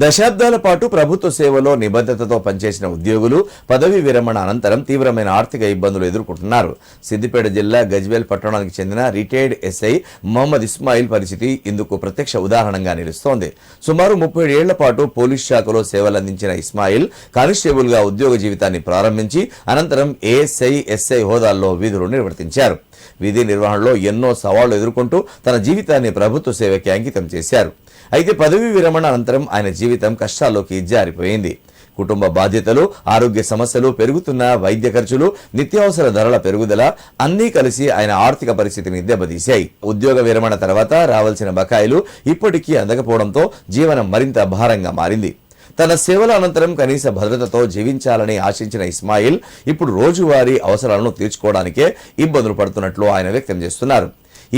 దశాబ్దాల పాటు ప్రభుత్వ సేవలో నిబద్ధతతో పనిచేసిన ఉద్యోగులు పదవీ విరమణ అనంతరం తీవ్రమైన ఆర్థిక ఇబ్బందులు ఎదుర్కొంటున్నారు. సిద్దిపేట జిల్లా గజ్వేల్ పట్టణానికి చెందిన రిటైర్డ్ ఎస్ఐ మొహమ్మద్ ఇస్మాయిల్ పరిస్థితి ఇందుకు ప్రత్యక్ష ఉదాహరణగా నిలుస్తోంది. సుమారు 37 ఏళ్ల పాటు పోలీస్ శాఖలో సేవలందించిన ఇస్మాయిల్ కానిస్టేబుల్ గా ఉద్యోగ జీవితాన్ని ప్రారంభించి అనంతరం ఏఎస్ఐ, ఎస్ఐ హోదాల్లో విధులు నిర్వర్తించారు. విధి నిర్వహణలో ఎన్నో సవాళ్లు ఎదుర్కొంటూ తన జీవితాన్ని ప్రభుత్వ సేవకి అంకితం చేశారు. అయితే పదవీ విరమణ అనంతరం ఆయన జీవితం కష్టాల్లోకి జారిపోయింది. కుటుంబ బాధ్యతలు, ఆరోగ్య సమస్యలు, పెరుగుతున్న వైద్య ఖర్చులు, నిత్యావసర ధరల పెరుగుదల అన్నీ కలిసి ఆయన ఆర్థిక పరిస్థితిని దెబ్బతీశాయి. ఉద్యోగ విరమణ తర్వాత రావాల్సిన బకాయిలు ఇప్పటికీ అందకపోవడంతో జీవనం మరింత భారంగా మారింది. తన సేవల అనంతరం కనీస భద్రతతో జీవించాలని ఆశించిన ఇస్మాయిల్ ఇప్పుడు రోజువారీ అవసరాలను తీర్చుకోవడానికే ఇబ్బందులు పడుతున్నట్లు ఆయన వ్యక్తం చేస్తున్నారు.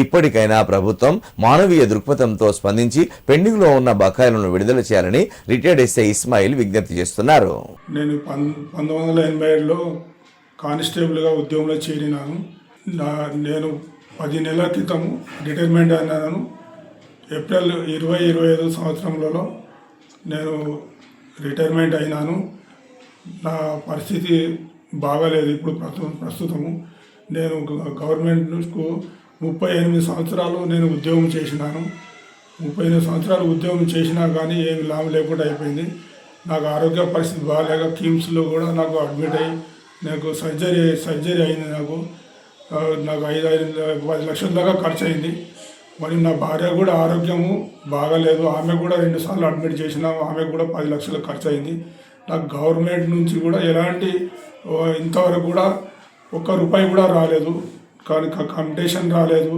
ఇప్పటికైనా ప్రభుత్వం మానవీయ దృక్పథంతో స్పందించి పెండింగ్ లో ఉన్న బకాయిలను విడుదల చేయాలని రిటైర్డ్ ఎస్ఐ ఇస్మాయిల్ విజ్ఞప్తి చేస్తున్నారు. నేను 1987లో కానిస్టేబుల్గా ఉద్యోగంలో చేరినాను. నేను 10 నెలల క్రితం రిటైర్మెంట్ అయినాను. ఏప్రిల్ 2025 సంవత్సరంలో నేను రిటైర్మెంట్ అయినాను. నా పరిస్థితి బాగాలేదు. ఇప్పుడు ప్రస్తుతము నేను గవర్నమెంట్కు 38 సంవత్సరాలు నేను ఉద్యోగం చేసినాను. 38 సంవత్సరాలు ఉద్యోగం చేసినా కానీ ఏమి లాభం లేకుండా అయిపోయింది. నాకు ఆరోగ్య పరిస్థితి బాగాలేక కిమ్స్లో కూడా నాకు అడ్మిట్ అయ్యి నాకు సర్జరీ అయింది. నాకు 5-10 లక్షల దాకా ఖర్చు అయింది. మరి నా భార్య కూడా ఆరోగ్యము బాగాలేదు. ఆమె కూడా 2 సార్లు అడ్మిట్ చేసినాము. ఆమెకు కూడా 10 లక్షలు ఖర్చు అయింది. నాకు గవర్నమెంట్ నుంచి కూడా ఎలాంటి ఇంతవరకు కూడా ₹1 కూడా రాలేదు. కానీ కమిటేషన్ రాలేదు,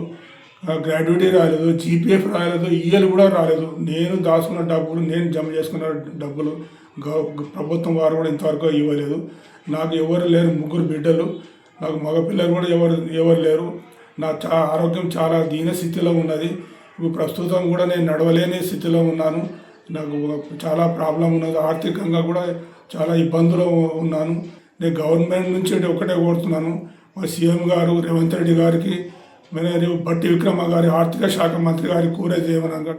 గ్రాడ్యుటీ రాలేదు, జీపీఎఫ్ రాలేదు, ఈఎల్ కూడా రాలేదు. నేను దాచుకున్న డబ్బులు, నేను జమ చేసుకున్న డబ్బులు ప్రభుత్వం వారు కూడా ఇంతవరకు ఇవ్వలేదు. నాకు ఎవరు లేరు, 3 బిడ్డలు. నాకు మగపిల్లలు కూడా ఎవరు లేరు. నా ఆరోగ్యం చాలా దీన స్థితిలో ఉన్నది. ఇప్పుడు ప్రస్తుతం కూడా నేను నడవలేని స్థితిలో ఉన్నాను. నాకు చాలా ప్రాబ్లం ఉన్నది. ఆర్థికంగా కూడా చాలా ఇబ్బందులు ఉన్నాను. నేను గవర్నమెంట్ నుంచి ఒకటే కోరుతున్నాను, మా సీఎం గారు రేవంత్ రెడ్డి గారికి, మరియు బట్టి విక్రమ గారి ఆర్థిక శాఖ మంత్రి గారికి కోరేది ఏమనగా